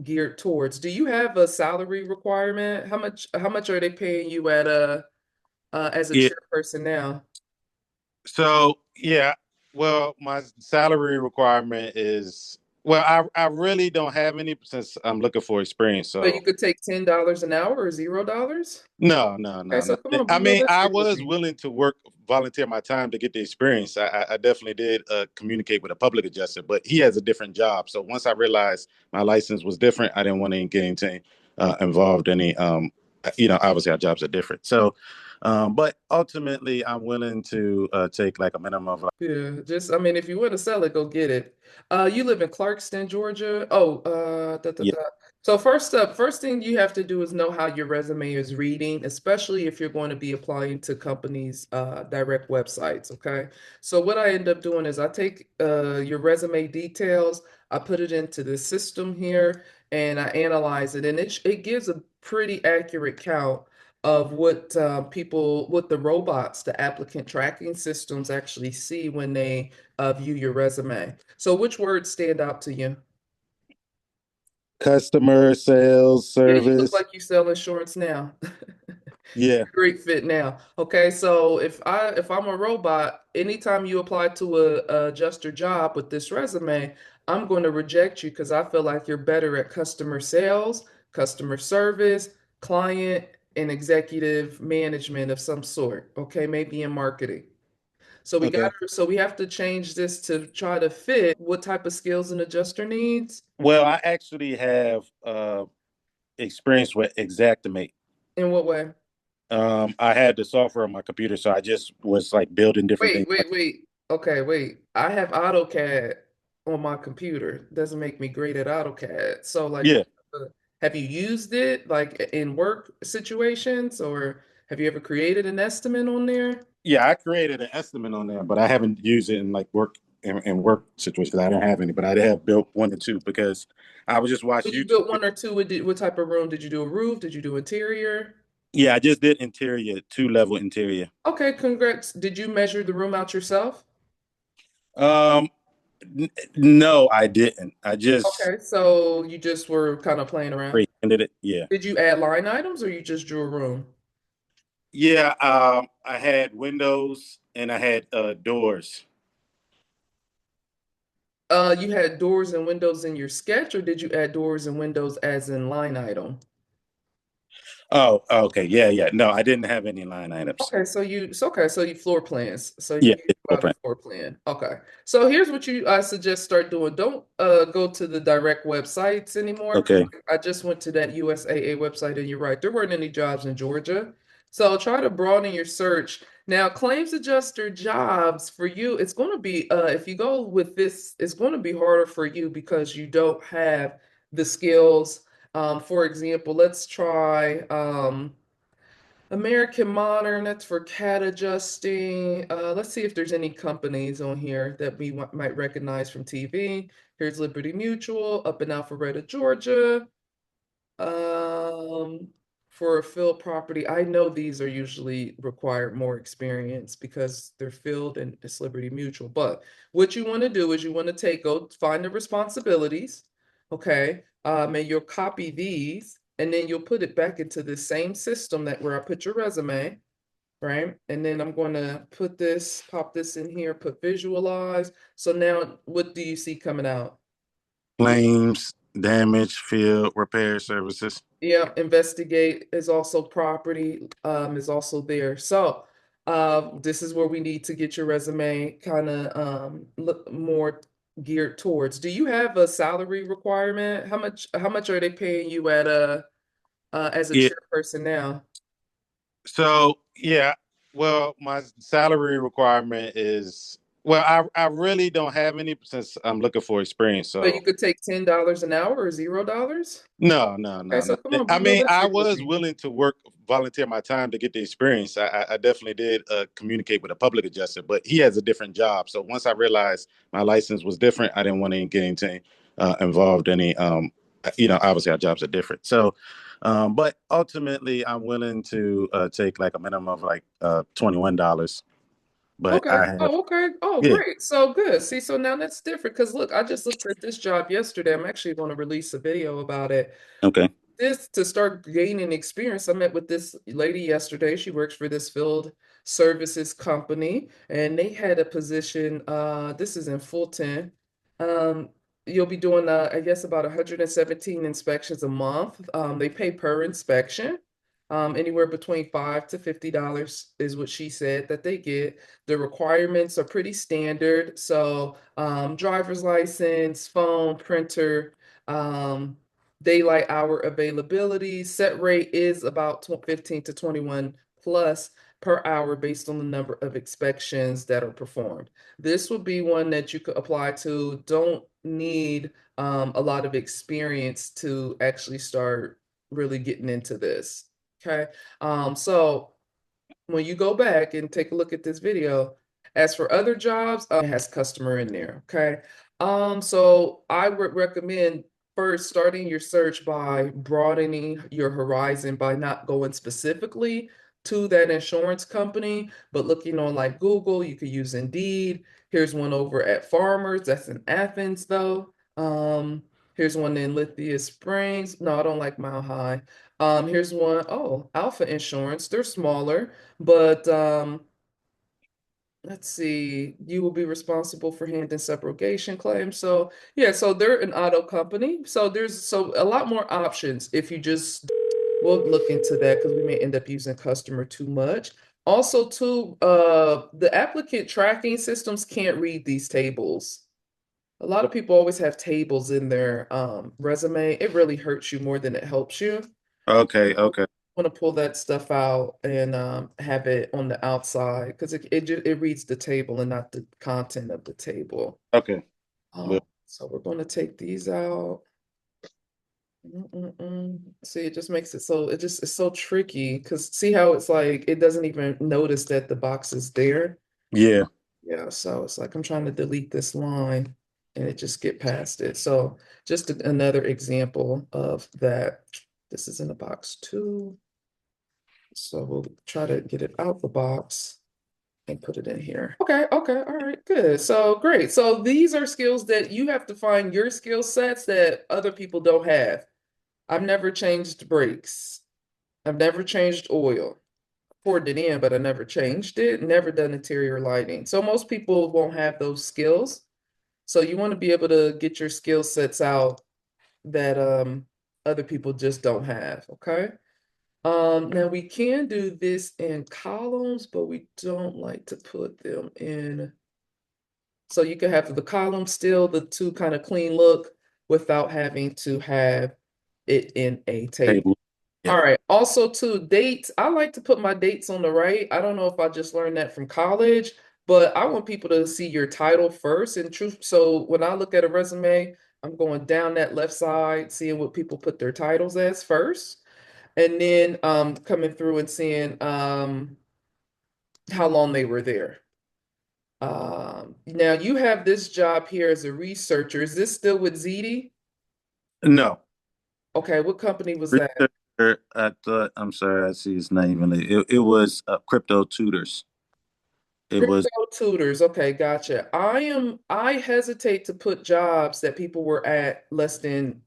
geared towards. Do you have a salary requirement? How much are they paying you at as a Yeah. chairperson now? So yeah, well, my salary requirement is I really don't have any since I'm looking for experience. So you So could take $10 an hour or $0? no, no, Okay, no, so no. come on, I be mean, I realistic with was me. willing to volunteer my time to get the experience. I definitely did communicate with a public adjuster, but he has a different job. So once I realized my license was different, I didn't want to get anything involved. Obviously our jobs are different. So, but ultimately, I'm willing to take like a minimum of Yeah, I mean, if you want to sell it, go get it. You live in Clarkston, Georgia. Oh, da, da, yeah. da. So first thing you have to do is know how your resume is reading, especially if you're going to be applying to companies' direct websites. Okay. So what I end up doing is I take your resume details, I put it into the system here, and I analyze it, and it gives a pretty accurate count of what the robots, the applicant tracking systems actually see when they view your resume. So which words stand out to you? Customer sales Yeah, you look service. like you sell insurance now. Yeah. Great fit now. Okay, so if I'm a robot, anytime you apply to a adjuster job with this resume, I'm going to reject you because I feel like you're better at customer sales, customer service, client, and executive management of some sort. Okay, maybe in marketing. Okay. So we have to change this to try to fit what type of skills an adjuster needs. Well, I actually have experience with Xactimate. In what way? I had the software on my computer, so I just was like building different Wait, things. wait, wait. Okay, wait. I have AutoCAD on my computer. Doesn't make me great at AutoCAD. So, like, Yeah, have you used it like in work situations, or have you ever created an estimate on there? yeah. I created an estimate on there, but I haven't used it in like in work situations because I don't have any. But I have built one or two because I was just When watching you YouTube. built one or two, what type of room did you do? A roof? Did you do interior? Yeah, I just did interior, 2-level interior. Okay, congrats. Did you measure the room out yourself? Um, no, I didn't. I just Okay, so you just were kind of playing around. created it. Yeah, Did you add line items or you just drew a room? yeah. I had windows and I had doors. You had doors and windows in your sketch, or did you add doors and windows as in line item? Oh, okay. Yeah, yeah. No, I didn't have any line items. So you floor plans. So Yeah, you it's about a open. floor plan. Okay. So here's what I suggest start doing. Don't go to the direct websites anymore because Okay. I just went to that USAA website and you're right, there weren't any jobs in Georgia. So try to broaden your search. Now, claims adjuster jobs for you, it's going to be if you go with this, it's going to be harder for you because you don't have the skills. For example, let's try American Modern, that's for cat adjusting. Let's see if there's any companies on here that we might recognize from TV. Here's Liberty Mutual up in Alpharetta, Georgia. Um, for a field property, I know these are usually require more experience because they're filled and it's Liberty Mutual. But what you want to do is you want to go find the responsibilities, okay? And you'll copy these and then you'll put it back into the same system that where I put your resume, right? And then I'm going to pop this in here, put visualize. So now what do you see coming out? Claims, damage, field, repair services. Yeah, investigate is also property, is also there. So, this is where we need to get your resume kind of look more geared towards. Do you have a salary requirement? How much are they paying you at as a Yeah. chairperson now? So yeah, well, my salary requirement is I really don't have any since I'm looking for experience. So you So could take $10 an hour or $0? no, no, Okay, no, so no. come on, I be mean, I realistic with was me. willing to volunteer my time to get the experience. I definitely did communicate with a public adjuster, but he has a different job. So once I realized my license was different, I didn't want to get anything involved. Obviously our jobs are different. So, but ultimately, I'm willing to take like a minimum of like $21. but Okay. I have, Oh, okay. Oh, yeah. great. So good. See, so now that's different because look, I just looked at this job yesterday. I'm actually going to release a video about it. Okay. This to start gaining experience. I met with this lady yesterday. She works for this field services company, and they had a position. This is in Fulton. Um, you'll be doing, I guess, about 117 inspections a month. They pay per inspection. Anywhere between $5 to $50 is what she said that they get. The requirements are pretty standard. So, driver's license, phone, printer. Daylight hour availability. Set rate is about 15 to 21 plus per hour based on the number of inspections that are performed. This would be one that you could apply to. Don't need a lot of experience to actually start really getting into this. Okay. So when you go back and take a look at this video, as for other jobs, it has customer in there. Okay. So I would recommend first starting your search by broadening your horizon by not going specifically to that insurance company, but looking on like Google, you could use Indeed. Here's one over at Farmers, that's in Athens though. Here's one in Lithia Springs. No, I don't like Mile High. Here's one, oh, Alpha Insurance. They're smaller, but let's see, you will be responsible for handling subrogation claims. So yeah, so they're an auto company. So there's so a lot more options if you just we'll look into that because we may end up using customer too much. Also, too, the applicant tracking systems can't read these tables. A lot of people always have tables in their resume. It really hurts you more than it helps you. Okay. Okay. Want to pull that stuff out and have it on the outside because it reads the table and not the content of the table. Okay. Well, So we're going to take these out. See, it just makes it so it's so tricky because see how it's like it doesn't even notice that the box is there. yeah. Yeah, so it's like I'm trying to delete this line and it just get past it. So just another example of that. This is in the box too. So we'll try to get it out the box and put it in here. Okay, okay, all right, good. So great. So these are skills that you have to find your skill sets that other people don't have. I've never changed brakes. I've never changed oil. Poured it in, but I never changed it. Never done interior lighting. So most people won't have those skills. So you want to be able to get your skill sets out that other people just don't have. Okay. Now we can do this in columns, but we don't like to put them in. So you can have the column still, the two kind of clean look without having to have it in a table. Table. All Yeah. right. Also, too, dates. I like to put my dates on the right. I don't know if I just learned that from college, but I want people to see your title first. And truth, so when I look at a resume, I'm going down that left side, seeing what people put their titles as first, and then coming through and seeing how long they were there. Now you have this job here as a researcher. Is this still with ZD? No. Okay, what company was that? Researcher, I thought, I'm sorry, I see his name. And it was Crypto Tutors. It was, Crypto tutors. Okay, gotcha. I hesitate to put jobs that people were at less than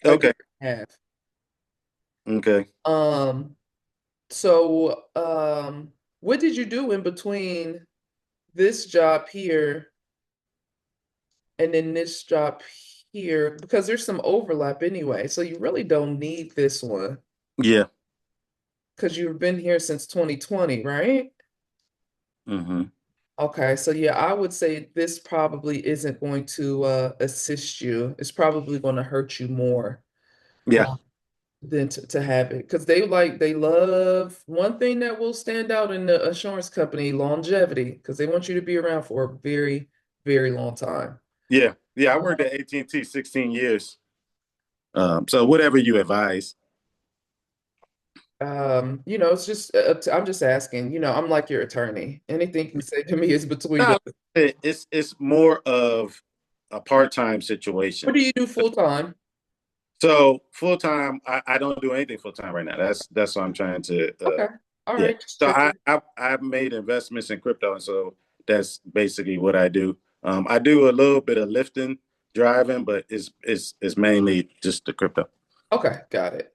a okay. year and a half. Okay. Um, so what did you do in between this job here and then this job here? Because there's some overlap anyway, so you really don't need this one Yeah. because you've been here since 2020, right? Hmm. Okay, so yeah, I would say this probably isn't going to assist you. It's probably going to hurt you more Yeah. uh, than to have it because they love one thing that will stand out in the insurance company, longevity, because they want you to be around for a very, very long time. Yeah. Yeah. I worked at AT&T 16 years. So whatever you advise. It's just I'm just asking, I'm like your attorney. Anything you say to me is between No, us. it's more of a part-time situation. What do you do full time? So full time, I don't do anything full time right now. That's what I'm trying to Okay. All Yeah. right, just So checking. I've made investments in crypto, and so that's basically what I do. I do a little bit of lifting, driving, but it's mainly just the crypto. Okay, got it.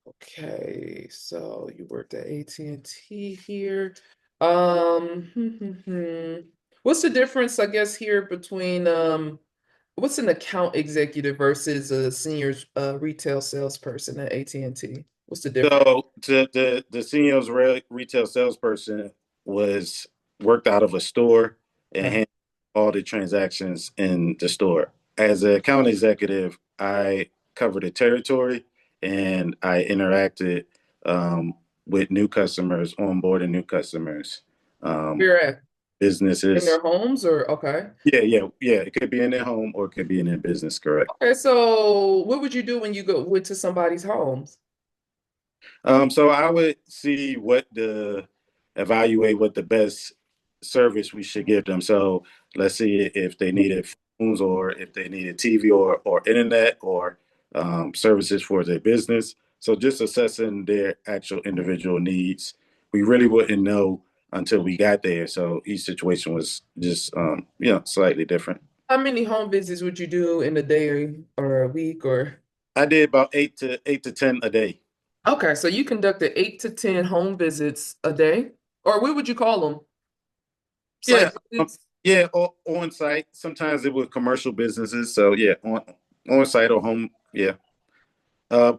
Okay, so you worked at AT&T here. What's the difference, I guess, here between what's an account executive versus a senior retail salesperson at AT&T? What's the difference? So the CEO's retail salesperson was worked out of a store and Okay. handled all the transactions in the store. As an account executive, I covered the territory and I interacted um, with new customers, onboarding new customers, um, Where at? In businesses. their homes or okay. Yeah. It could be in their home or it could be in their business, correct? Okay, so what would you do when you went to somebody's homes? So I would see evaluate what the best service we should give them. So let's see if they needed phones or if they needed TV or internet or services for their business. So just assessing their actual individual needs. We really wouldn't know until we got there. So each situation was just, slightly different. How many home visits would you do in a day or a week or? I did about 8 to 10 a day. Okay, so you conducted 8 to 10 home visits a day, or what would you call them? Yeah, Site um, visits? yeah, on site. Sometimes it was commercial businesses. So yeah, on site or home. Yeah,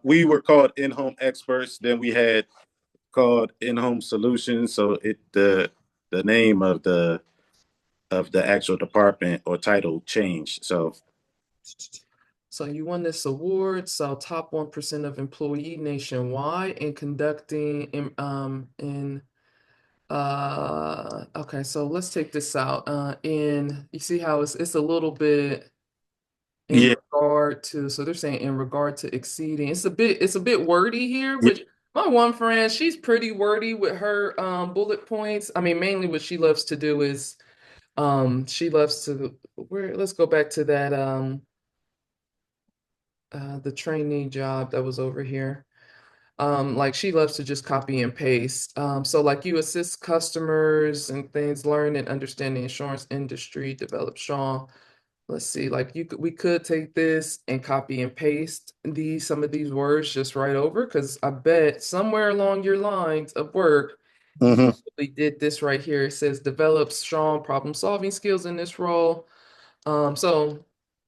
we were called in-home experts. Then we had called in-home solutions. So the name of the actual department or title changed. So So you won this award, so top 1% of employee nationwide in conducting in okay, so let's take this out. In you see how it's a little bit in yeah, regard to, so they're saying in regard to exceeding. It's a bit wordy here, yeah. which my one friend, she's pretty wordy with her bullet points. I mean, mainly what she loves to do is she loves to where let's go back to that the trainee job that was over here. Like she loves to just copy and paste. So like you assist customers and things, learn and understand the insurance industry, develop strong. Let's see, like we could take this and copy and paste some of these words just right over because I bet somewhere along your lines of work you Hmm. probably did this right here. It says develop strong problem solving skills in this role. So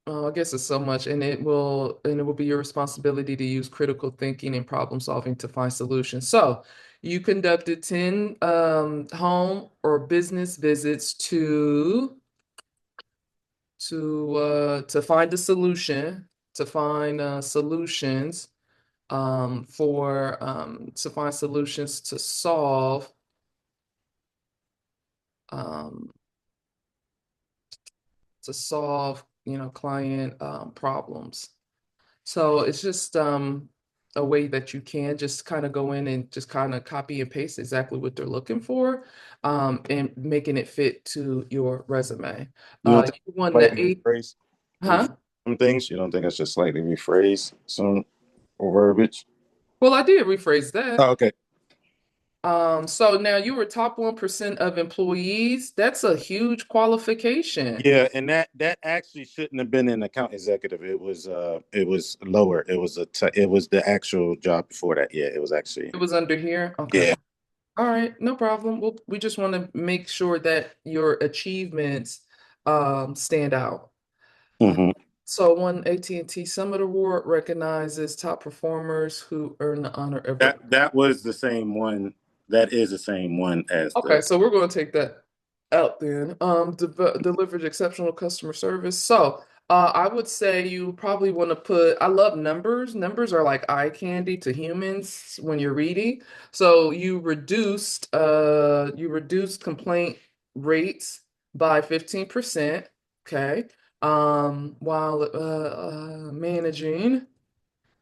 I guess it's so much, and it will be your responsibility to use critical thinking and problem solving to find solutions. So you conducted 10 home or business visits to find a solution, to find solutions for to find solutions um, to solve client problems. So it's just a way that you can just kind of go in and just kind of copy and paste exactly what they're looking for, and making it fit to your resume. You don't think You won the slightly eighth, rephrase huh? some things? You don't think I should slightly rephrase some verbiage? Well, I did rephrase that. Oh, okay. So now you were top 1% of employees. That's a huge qualification. Yeah, and that actually shouldn't have been an account executive. It was lower. It was the actual job before that. Yeah, it was actually It was under here. Okay. yeah. All right, no problem. Well, we just want to make sure that your achievements stand out. Hmm. So one AT&T Summit Award recognizes top performers who earn the honor of That was the same one. That is the same one as Okay, the. so we're going to take that out then. Delivered exceptional customer service. So, I would say you probably want to put, I love numbers. Numbers are like eye candy to humans when you're reading. So you reduced complaint rates by 15%. Okay. While managing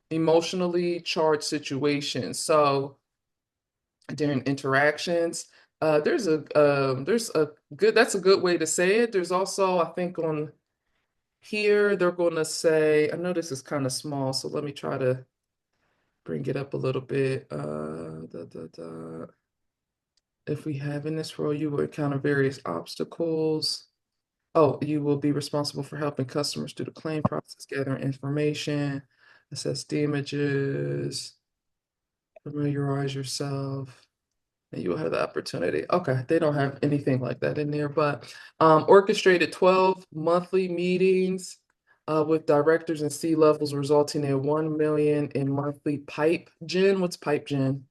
emotionally charged situations. So, during interactions. There's a good that's a good way to say it. There's also, I think on here they're going to say, I know this is kind of small, so let me try to bring it up a little bit. If we have in this role, you will encounter various obstacles. Oh, you will be responsible for helping customers through the claim process, gathering information, assess damages, familiarize yourself, and you will have the opportunity. Okay, they don't have anything like that in there, but orchestrated 12 monthly meetings with directors and C levels, resulting in 1 million in monthly pipe gen. What's pipe gen?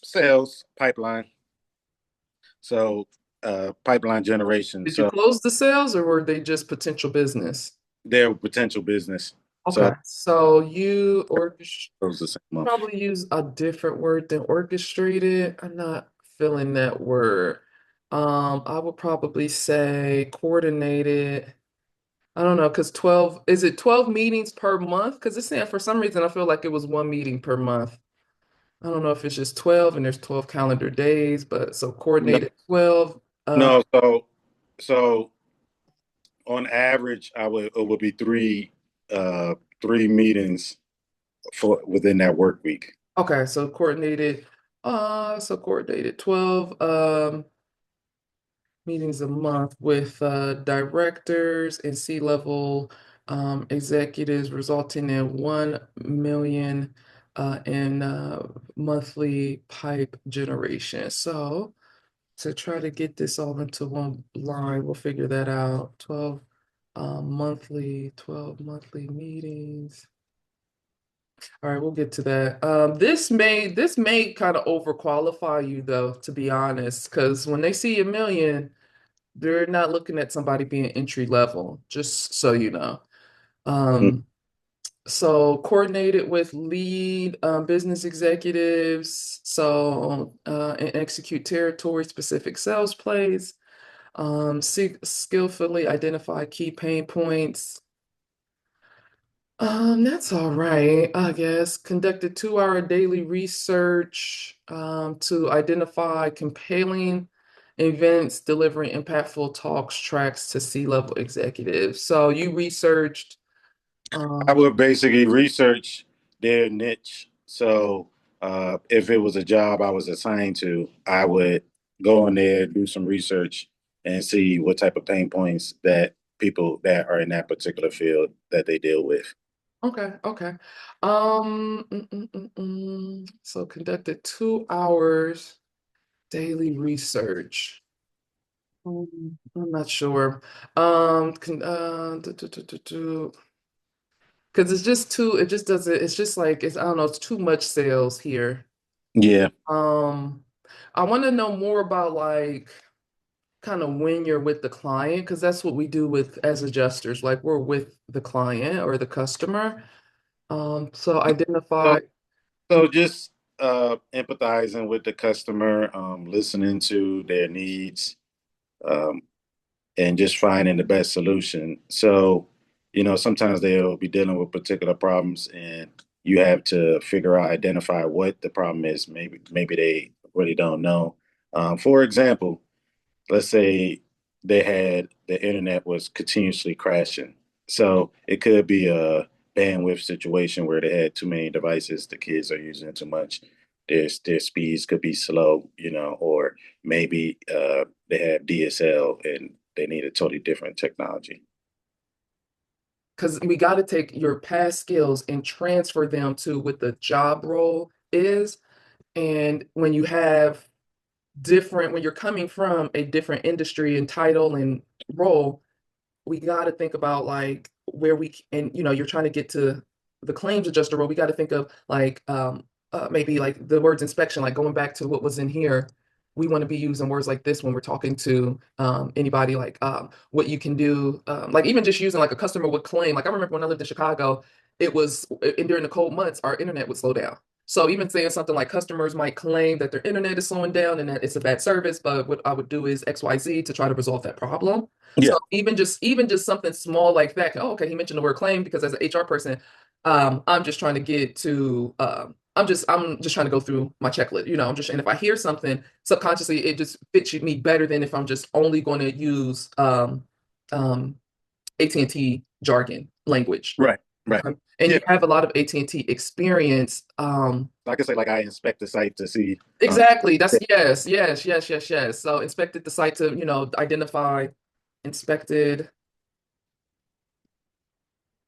Sales pipeline. So pipeline generation. Did you So close the sales or were they just potential business? their potential business. So Okay, so you orchestrate. close the same month. Probably use a different word than orchestrated. I'm not feeling that word. I would probably say coordinated. I don't know, because 12, is it 12 meetings per month? Because it's saying for some reason I feel like it was one meeting per month. I don't know if it's just 12 and there's 12 calendar days, but so No, coordinated 12. no. So on average, I would it would be three meetings for within that work week. Okay, so coordinated 12 meetings a month with directors and C-level executives, resulting in 1 million in monthly pipe generation. So to try to get this all into one line, we'll figure that out. 12 monthly meetings. All right, we'll get to that. This may kind of overqualify you though, to be honest, because when they see a million, they're not looking at somebody being entry level, just so you know. Um, so coordinated with lead business executives, and execute territory specific sales plays, skillfully identify key pain points. That's all right, I guess. Conducted 2-hour daily research to identify compelling events, delivering impactful talks, tracks to C-level executives. So you researched, I um, would basically research their niche. So if it was a job I was assigned to, I would go in there, do some research, and see what type of pain points that people that are in that particular field that they deal with. okay. So conducted 2 hours daily research. I'm not sure. Because it's just too, it just doesn't, it's just like, I don't know, it's too much sales here. Yeah. Um, I want to know more about like kind of when you're with the client, because that's what we do with as adjusters, like we're with the client or the customer. So So, identify, so just empathizing with the customer, listening to their needs, um, and just finding the best solution. So, sometimes they'll be dealing with particular problems and you have to figure out, identify what the problem is. Maybe they really don't know. For example, let's say the internet was continuously crashing. So it could be a bandwidth situation where they had too many devices, the kids are using it too much. Their speeds could be slow, or maybe they have DSL and they need a totally different technology. because we got to take your past skills and transfer them to what the job role is. And when you're coming from a different industry and title and role, we got to think about like where and you're trying to get to the claims adjuster role. We got to think of like maybe like the words inspection, like going back to what was in here. We want to be using words like this when we're talking to anybody, like what you can do, like even just using like a customer would claim. Like I remember when I lived in Chicago, it was and during the cold months, our internet would slow down. So even saying something like customers might claim that their internet is slowing down and that it's a bad service, but what I would do is XYZ to try to resolve that problem. So Yeah, even just something small like that. Oh, okay, he mentioned the word claim because as an HR person, I'm just trying to get to I'm just trying to go through my checklist. And if I hear something subconsciously, it just fits me better than if I'm just only going to use um AT&T jargon language. right. Right. And Yeah. you have a lot of AT&T experience. Like I say, like I inspect the site to see. Exactly. Yeah. That's yes, yes, yes, yes, yes. So inspected the site to, identify, inspected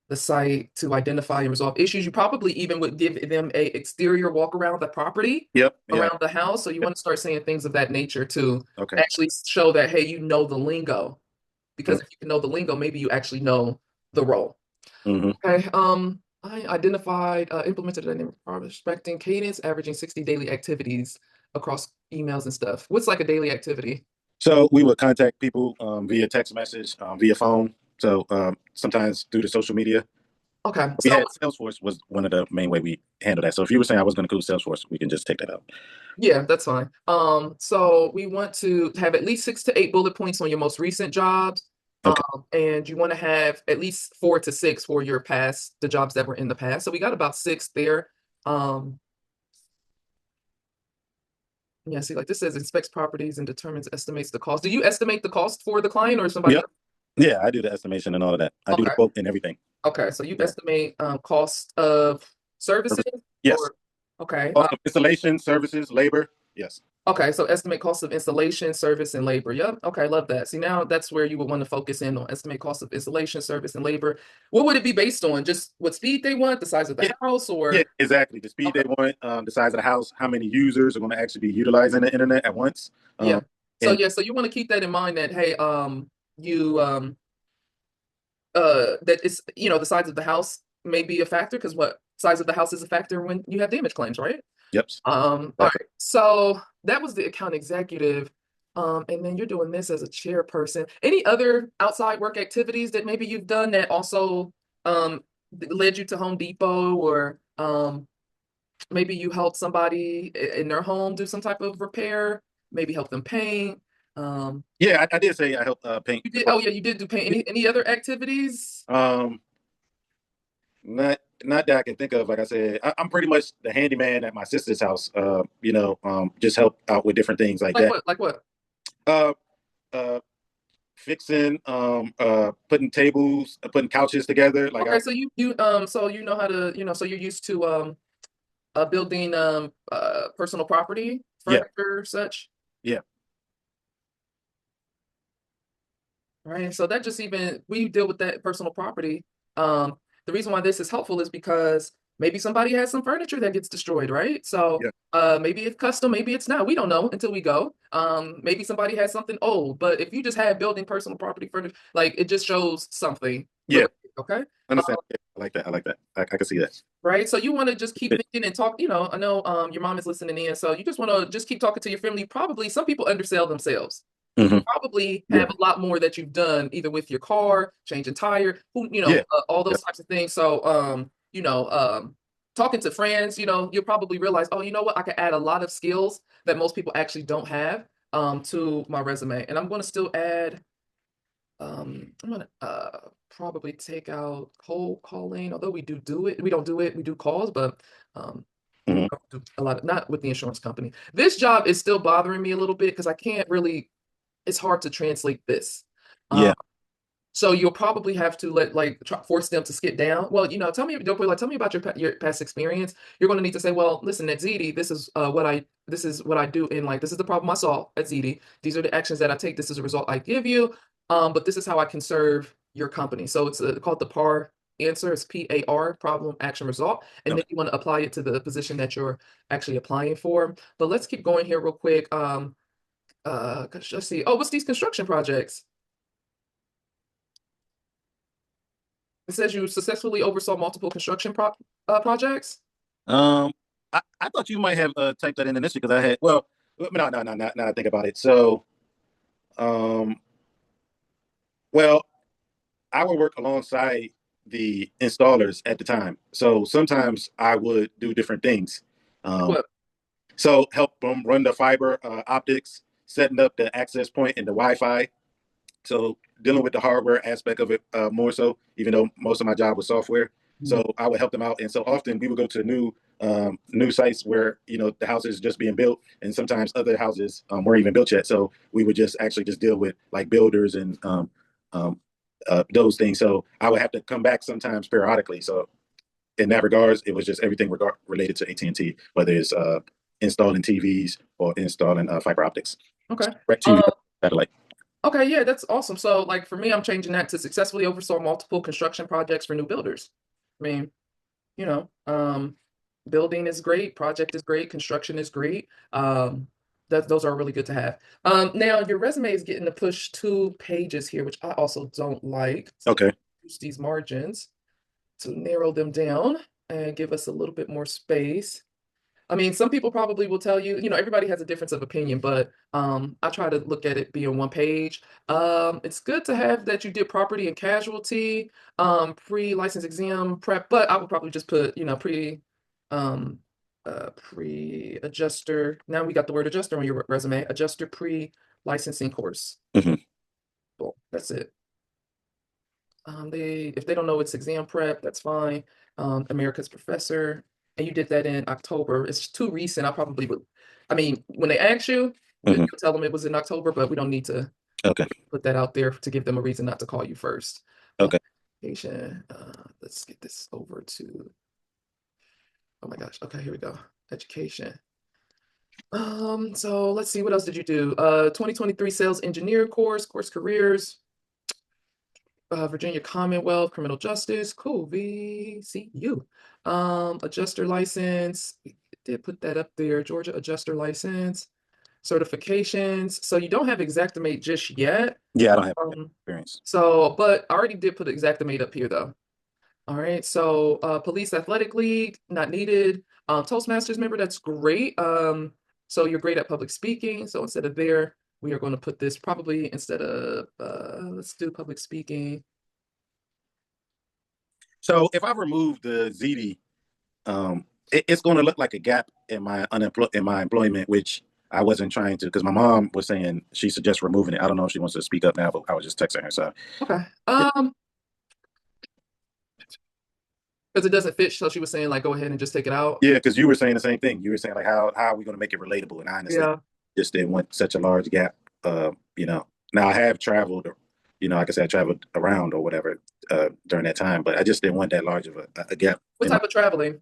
the site to identify and resolve issues. You probably even would give them a exterior walk around the property, Yep. Yeah. around the house. So you want to start saying things of that nature to Okay. actually show that, hey, you know the lingo. Because Mm-hmm. if you know the lingo, maybe you actually know the role. Mm-hmm. Okay. I identified, implemented a dynamic prospecting cadence, averaging 60 daily activities across emails and stuff. What's like a daily activity? So we would contact people via text message, via phone. So sometimes through the social media. Okay. We So had Salesforce was one of the main way we handle that. So if you were saying I was going to include Salesforce, we can just take that out. yeah, that's fine. So we want to have at least 6 to 8 bullet points on your most recent jobs. Okay. And you want to have at least 4 to 6 for your past, the jobs that were in the past. So we got about 6 there. Um, yeah, see, like this says inspects properties and determines, estimates the cost. Do you estimate the cost for the client or somebody Yep. else? Yeah, I do the estimation and all of that. I do the Okay. quote and everything. Okay. So you Yeah. estimate cost of services Yes. or okay. Cost of installation, services, labor. Yes. Okay, so estimate cost of installation, service, and labor. Yep. Okay, love that. See, now that's where you would want to focus in on estimate cost of installation, service, and labor. What would it be based on? Just what speed they want, the size of the Yeah. house, Yeah, or exactly. The speed okay, they want, the size of the house, how many users are going to actually be utilizing the internet at once. yeah. Um, So and yeah, so you want to keep that in mind that hey, you that it's the size of the house may be a factor because what size of the house is a factor when you have damage claims, right? yep. All Exactly. right. So that was the account executive. And then you're doing this as a chairperson. Any other outside work activities that maybe you've done that also led you to Home Depot or maybe you helped somebody in their home do some type of repair, maybe help them paint. Um, Yeah, I did say I helped paint you the did, park. oh yeah, you did do paint. Any other activities? Um, not that I can think of. Like I said, I'm pretty much the handyman at my sister's house. Just help out with different things like Like that. what? Like what? Uh, uh, Fixing, putting tables, putting couches together. Like I, Okay, so so you know how to, so you're used to building personal property, yeah, furniture, such, yeah, right? So that just even we deal with that personal property. The reason why this is helpful is because maybe somebody has some furniture that gets destroyed, right? So yeah, maybe it's custom, maybe it's not. We don't know until we go. Maybe somebody has something old, but if you just have building personal property furniture, like it just shows something yeah. related, okay? Understand? Yeah, I like that. I like that. I can see that. Right? So you want to just keep thinking and talk, I know your mom is listening in, so you just want to just keep talking to your family. Probably some people undersell themselves. You Hmm. probably Yeah, have a lot more that you've done either with your car, changing tire, yeah, all yeah. those types of things. So talking to friends, you'll probably realize, oh, you know what, I can add a lot of skills that most people actually don't have to my resume. And I'm going to still add I'm gonna probably take out cold calling, although we do it. We don't do it, we do calls, but we Hmm. don't do a lot of, not with the insurance company. This job is still bothering me a little bit because I can't really, it's hard to translate this. Um, Yeah, so you'll probably have to force them to skip down. Well, tell me, don't put like tell me about your past experience. You're going to need to say, well, listen, at ZD, this is what I do, and like this is the problem I saw at ZD. These are the actions that I take. This is a result I give you. But this is how I can serve your company. So it's called the PAR answer. It's PAR, problem, action, result, and then okay. you want to apply it to the position that you're actually applying for. But let's keep going here real quick. Let's see. Oh, what's these construction projects? It says you successfully oversaw multiple construction projects. Um, I thought you might have typed that in initially because I had. Well, no, no, no, no. Now I think about it. So, um, well, I would work alongside the installers at the time. So sometimes I would do different things. Um, What? so help them run the fiber optics, setting up the access point and the Wi-Fi. So dealing with the hardware aspect of it more so, even though most of my job was software. Yeah. So I would help them out, and so often we would go to new sites where the house is just being built, and sometimes other houses weren't even built yet. So we would just actually just deal with like builders and those things. So I would have to come back sometimes periodically. So in that regards, it was just everything related to AT&T, whether it's installing TVs or installing fiber optics, Okay. right to Uh, satellite. okay, yeah, that's awesome. So, like for me, I'm changing that to successfully oversaw multiple construction projects for new builders. I mean, you know, building is great, project is great, construction is great. That those are really good to have. Now your resume is getting to push 2 pages here, which I also don't like. So Okay. use these margins to narrow them down and give us a little bit more space. I mean, some people probably will tell you, everybody has a difference of opinion, but I try to look at it being 1 page. It's good to have that you did property and casualty, pre-license exam prep, but I would probably just put, um, pre-adjuster. Now we got the word adjuster on your resume, adjuster pre-licensing course. Hmm. Well, that's it. If they don't know it's exam prep, that's fine. America's Professor, and you did that in October. It's too recent. I probably would. I mean, when they ask you, Hmm. you'll tell them it was in October, but we don't need to Okay. put that out there to give them a reason not to call you first. Uh, Okay. Education. Let's get this over to. Oh my gosh. Okay, here we go. Education. So let's see, what else did you do? 2023 sales engineer course careers. Virginia Commonwealth Criminal Justice. Cool. VCU. Adjuster license. We did put that up there. Georgia adjuster license. Certifications. So you don't have Xactimate just yet. Yeah, I don't have Um, experience. but I already did put Xactimate up here though. All right. So police athletic league, not needed. Toastmasters member, that's great. So you're great at public speaking. So instead of there, we are going to put this probably instead of let's do public speaking. So if I remove the ZD, it's going to look like a gap in my employment, which I wasn't trying to, because my mom was saying she suggests removing it. I don't know if she wants to speak up now, but I was just texting her. So Okay. yeah, Because it doesn't fit, so she was saying like go ahead and just take it out. yeah, because you were saying the same thing. You were saying like how are we going to make it relatable? And I understand Yeah. just didn't want such a large gap. Now I have traveled, like I said, I traveled around or whatever during that time, but I just didn't want that large of a gap What in my. type of traveling?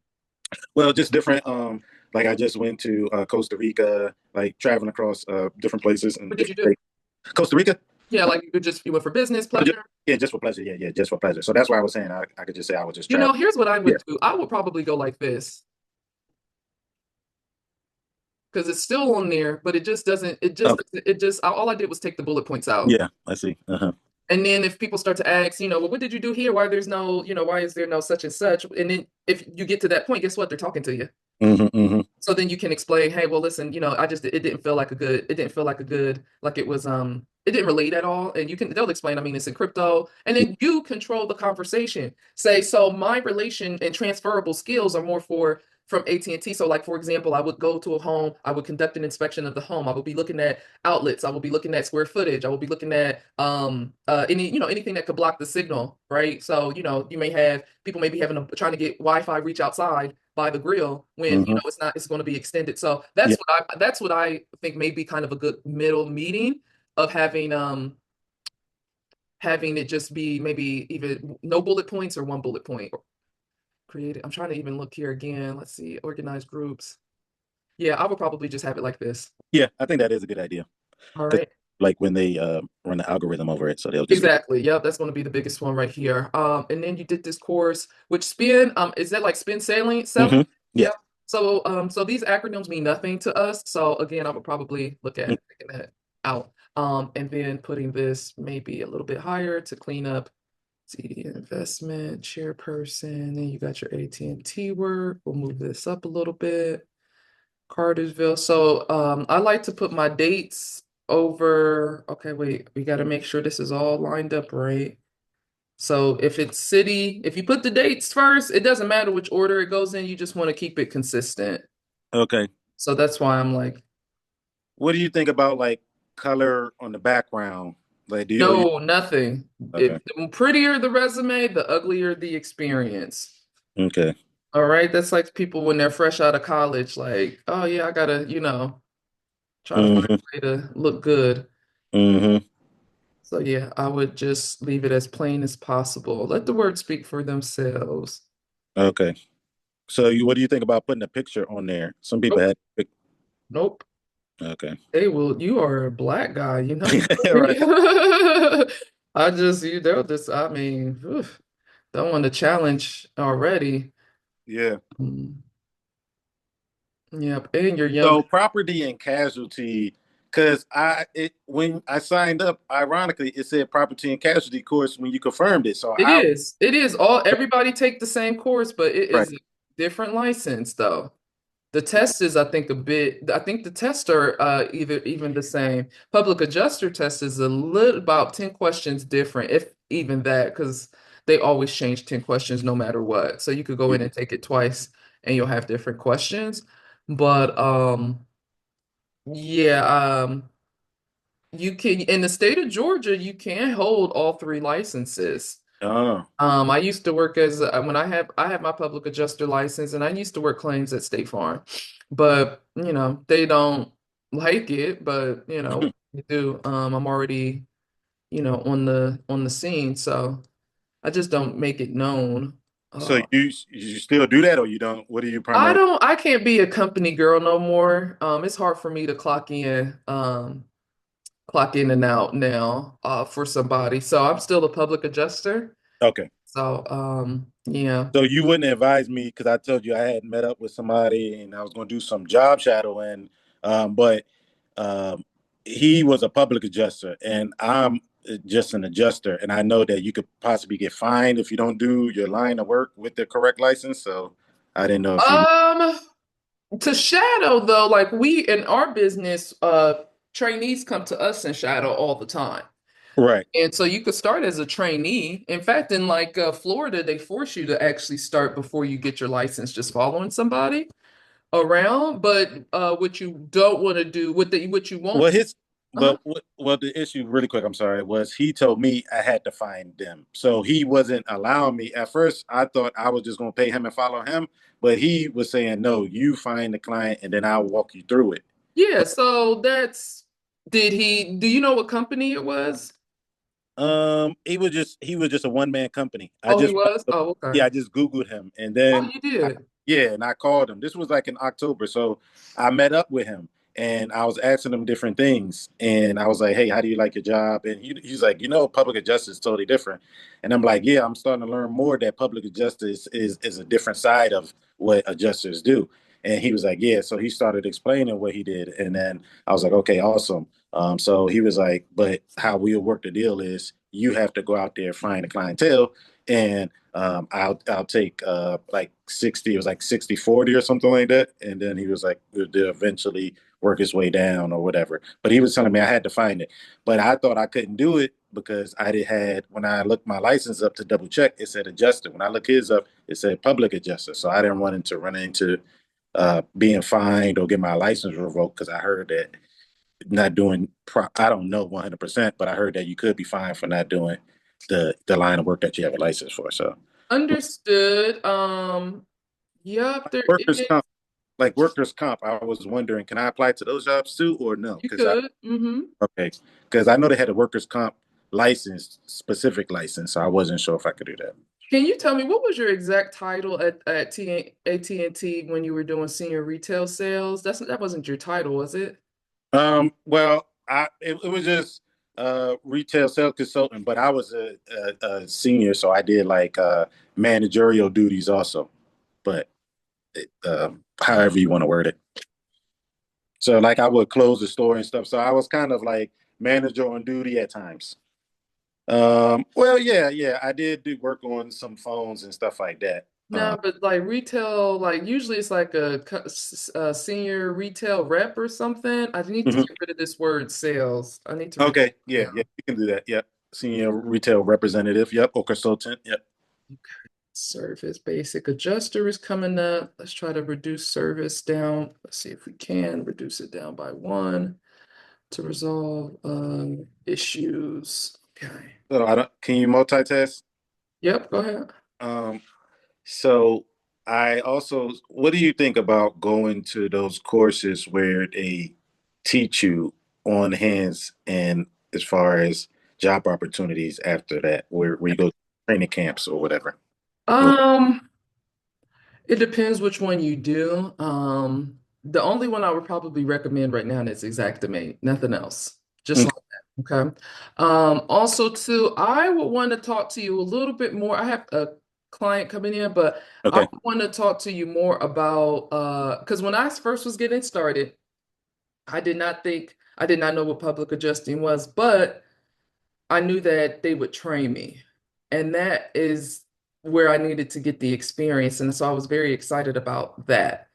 Well, just different. Like I just went to Costa Rica, like traveling across different places and What did you different do? states. Costa Rica. Yeah, like you went for business, Oh, pleasure. yeah, just for pleasure. Yeah, yeah, just for pleasure. So that's why I was saying I could just say I would just travel. Here's what I Yeah. would do. I would probably go like this because it's still on there, but it just doesn't, Okay. all I did was take the bullet points out. Yeah, I see. Uh-huh. And then if people start to ask, well, what did you do here? Why there's no, why is there no such and such? And then if you get to that point, guess what? They're talking to you. Hmm. Hmm. So then you can explain, hey, well, listen, it didn't feel like a good, it didn't feel like a good, like it was, it didn't relate at all. And they'll explain, I mean, it's in crypto. And Yeah. then you control the conversation. Say, so my relation and transferable skills are more from AT&T. So like, for example, I would go to a home, I would conduct an inspection of the home. I would be looking at outlets. I would be looking at square footage. I would be looking at, anything that could block the signal, right? So, you may have people may be trying to get Wi-Fi reach outside by the grill when Hmm. it's going to be extended. So Yeah. that's what I think may be kind of a good middle meeting of having it just be maybe even no bullet points or one bullet point. Created. I'm trying to even look here again. Let's see, organized groups. Yeah, I would probably just have it like this. Yeah, I think that is a good idea. All Because right. like when they run the algorithm over it, so they'll just. Exactly. Yep, that's going to be the biggest one right here. And then you did this course, which spin, is that like spin selling? Hmm. Yeah. Yep. So these acronyms mean nothing to us. So again, I would probably look at taking that out. And then putting this maybe a little bit higher to clean up CD investment, chairperson. Then you got your AT&T work. We'll move this up a little bit. Cartersville. So I like to put my dates over. Okay, wait, we got to make sure this is all lined up right. So if it's city, if you put the dates first, it doesn't matter which order it goes in. You just want to keep it consistent. Okay. So that's why I'm like, What do you think about like color on the background? Like, do you? Oh, you no, nothing. okay. The prettier the resume, the uglier the experience. Okay. All right, that's like people when they're fresh out of college, like, oh yeah, I gotta, try to find Hmm. a way to look good. Hmm. So yeah, I would just leave it as plain as possible. Let the words speak for themselves. Okay. So what do you think about putting a picture on there? Some people Nope. had Nope. okay. Hey, well, you are a black guy, you know. Right. I just, they'll just, I mean, oof, don't want to challenge already. Yeah. Mm, yep, and you're young. So property and casualty, because when I signed up, ironically, it said property and casualty course when you confirmed it. So It how is. It is all everybody take the same course, but it right. is a different license though. The test is, I think, a bit. I think the tests are either even the same. Public adjuster test is a little about 10 questions different, if even that, because they always change 10 questions no matter what. So you could go Yeah. in and take it twice and you'll have different questions. But yeah, you can in the state of Georgia, you can hold all three licenses. Oh, I used to work as when I have my public adjuster license, and I used to work claims at State Farm, but they don't like it, but they do. I'm already on the scene, so I just don't make it known. so Uh, you still do that or you don't? What do you primarily? I can't be a company girl no more. It's hard for me to clock in and out now for somebody, so I'm still a public adjuster. Okay. So yeah. So you wouldn't advise me because I told you I had met up with somebody and I was going to do some job shadowing, but um, he was a public adjuster and I'm just an adjuster, and I know that you could possibly get fined if you don't do your line of work with the correct license. So I didn't know if you. Um, to shadow though, like we in our business, trainees come to us and shadow all the time. Right. And so you could start as a trainee. In fact, in like Florida, they force you to actually start before you get your license, just following somebody around. But what you don't want to do, what you Well, won't, his uh-huh. but well, the issue really quick. I'm sorry. Was he told me I had to find them, so he wasn't allowing me. At first, I thought I was just going to pay him and follow him, but he was saying no. You find the client, and then I'll walk you through it. Yeah, so do you know what company it was? He was just a one man company. Oh, he was? Oh, okay. I just Googled him, and Oh, then you I, did. yeah, and I called him. This was like in October, so I met up with him, and I was asking him different things, and I was like, "Hey, how do you like your job?" And he's like, public adjuster is totally different, and I'm like, "Yeah, I'm starting to learn more that public adjuster is a different side of what adjusters do." And he was like, "Yeah." So he started explaining what he did, and then I was like, "Okay, awesome." So he was like, but how we'll work the deal is you have to go out there, find the clientele, and I'll take like 60, it was like 60/40 or something like that. And then he was like, we'll eventually work his way down or whatever. But he was telling me I had to find it. But I thought I couldn't do it because when I looked my license up to double check, it said adjuster. When I look his up, it said public adjuster. So I didn't want him to run into being fined or get my license revoked because I heard that not doing I don't know 100%, but I heard that you could be fined for not doing the line of work that you have a license for. So Understood. Yep, there workers is. comp, like workers comp, I was wondering, can I apply to those jobs too or no? You could. Hmm. Okay, because I know they had a workers comp license, specific license, so I wasn't sure if I could do that. Can you tell me what was your exact title at AT&T when you were doing senior retail sales? That wasn't your title, was it? Well, it was just retail sales consultant, but I was a senior, so I did like managerial duties also. But however you want to word it. So like I would close the store and stuff. So I was kind of like manager on duty at times. Well, yeah, I did do work on some phones and stuff like that. No, but like retail, like usually it's like a senior retail rep or something. I need to Mhm. get rid of this word sales. I need to read Okay, it yeah, down. you can do that. Yep, senior retail representative. Yep, or consultant. Yep. Service basic adjuster is coming up. Let's try to reduce service down. Let's see if we can reduce it down by one to resolve issues. Okay. So I don't. Can you multitask? Yep, go ahead. Um, So I also, what do you think about going to those courses where they teach you on hands and as far as job opportunities after that, where you go to training camps or whatever? Um, it depends which one you do. The only one I would probably recommend right now is Exactimate, nothing else. Just Okay. like that. Okay. Also too, I would want to talk to you a little bit more. I have a client coming in, but I Okay. want to talk to you more about because when I first was getting started, I did not know what public adjusting was, but I knew that they would train me. And that is where I needed to get the experience. And so I was very excited about that.